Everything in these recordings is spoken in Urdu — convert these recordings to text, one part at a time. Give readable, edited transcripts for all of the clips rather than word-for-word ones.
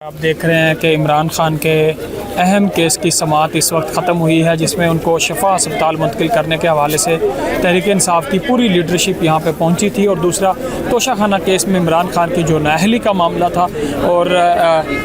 آپ دیکھ رہے ہیں کہ عمران خان کے اہم کیس کی سماعت اس وقت ختم ہوئی ہے، جس میں ان کو شفا اسپتال منتقل کرنے کے حوالے سے تحریک انصاف کی پوری لیڈرشپ یہاں پہ پہنچی تھی، اور دوسرا توشہ خانہ کیس میں عمران خان کی جو نااہلی کا معاملہ تھا اور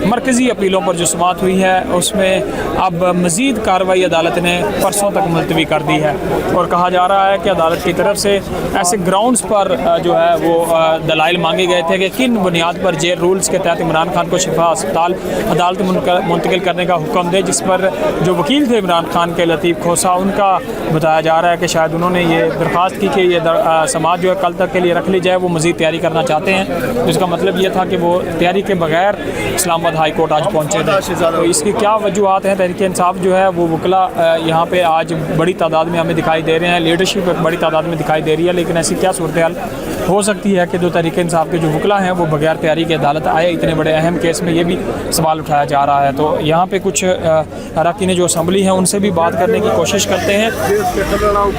مرکزی اپیلوں پر جو سماعت ہوئی ہے اس میں اب مزید کارروائی عدالت نے پرسوں تک ملتوی کر دی ہے، اور کہا جا رہا ہے کہ عدالت کی طرف سے ایسے گراؤنڈز پر جو ہے وہ دلائل مانگے گئے تھے کہ کن بنیاد پر جیل رولز کے تحت عمران خان کو شفا اسپتال عدالت منتقل کرنے کا حکم دے، جس پر جو وکیل تھے عمران خان کے لطیف کھوسا، ان کا بتایا جا رہا ہے کہ شاید انہوں نے یہ درخواست کی کہ یہ سماعت جو ہے کل تک کے لیے رکھ لی جائے، وہ مزید تیاری کرنا چاہتے ہیں، جس کا مطلب یہ تھا کہ وہ تیاری کے بغیر اسلام آباد ہائی کورٹ آج پہنچے تھے۔ تو اس کی کیا وجوہات ہیں؟ تحریک انصاف جو ہے وہ وکلا یہاں پہ آج بڑی تعداد میں ہمیں دکھائی دے رہے ہیں، لیڈرشپ بڑی تعداد میں دکھائی دے رہی ہے، لیکن ایسی کیا صورتحال ہو سکتی ہے کہ جو تحریک انصاف کے جو وکلا ہیں وہ بغیر تیاری کے عدالت آئے اتنے بڑے اہم کیس میں؟ یہ بھی سوال اٹھایا جا رہا ہے۔ تو یہاں پہ کچھ اراکین جو اسمبلی ہیں ان سے بھی بات کرنے کی کوشش کرتے ہیں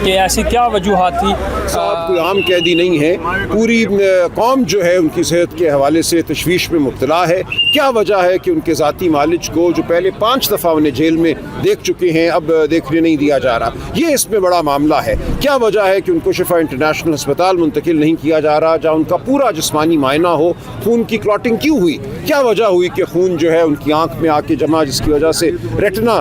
کہ ایسی کیا وجوہات تھی۔ کوئی عام قیدی نہیں ہے، پوری قوم جو ہے ان کی صحت کے حوالے سے تشویش میں مبتلا ہے۔ کیا وجہ ہے کہ ان کے ذاتی معالج کو جو پہلے 5 دفعہ انہیں جیل میں دیکھ چکے ہیں اب دیکھنے نہیں دیا جا رہا؟ یہ اس میں بڑا معاملہ ہے۔ کیا وجہ ہے کہ ان کو شفا انٹرنیشنل ہسپتال منتقل نہیں کیا جا رہا جہاں ان کا پورا جسمانی معائنہ ہو؟ خون کی کلاٹنگ کیوں ہوئی؟ کیا وجہ ہوئی کہ خون جو ہے ان کی آنکھ میں آ کے جمع، جس کی وجہ سے ریٹنا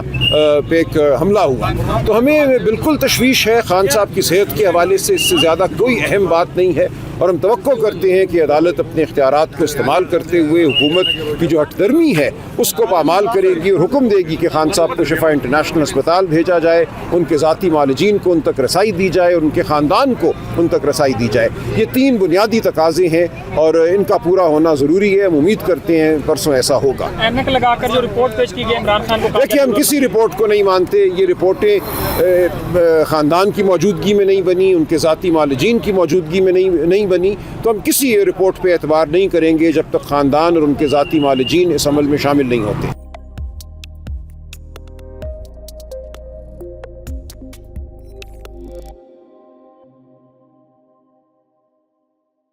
پہ ایک حملہ ہوا؟ تو ہمیں بالکل تشویش ہے خان صاحب کی صحت کے حوالے سے، اس سے زیادہ کوئی اہم بات نہیں ہے، اور ہم توقع کرتے ہیں کہ عدالت اپنے اختیارات کو استعمال کرتے ہوئے حکومت کی جو ہٹ درمی ہے اس کو پامال کرے گی اور حکم دے گی کہ خان صاحب کو شفا انٹرنیشنل ہسپتال بھیجا جائے، ان کے ذاتی معالجین کو ان تک رسائی دی جائے اور ان کے خاندان کو ان تک رسائی دی جائے۔ یہ 3 بنیادی تقاضے ہیں اور ان کا پورا ہونا ضروری ہے۔ ہم امید کرتے ہیں پرسوں ایسا ہوگا۔ اینک لگا کر جو رپورٹ پیش کی گئی عمران خان کو، دیکھیے ہم کسی رپورٹ کو نہیں مانتے، یہ رپورٹیں خاندان کی موجودگی میں نہیں بنی، ان کے ذاتی معالجین کی موجودگی میں نہیں بنی، تو ہم کسی رپورٹ پہ اعتبار نہیں کریں گے جب تک خاندان اور ان کے ذاتی معالجین اس عمل میں شامل نہیں ہوتے۔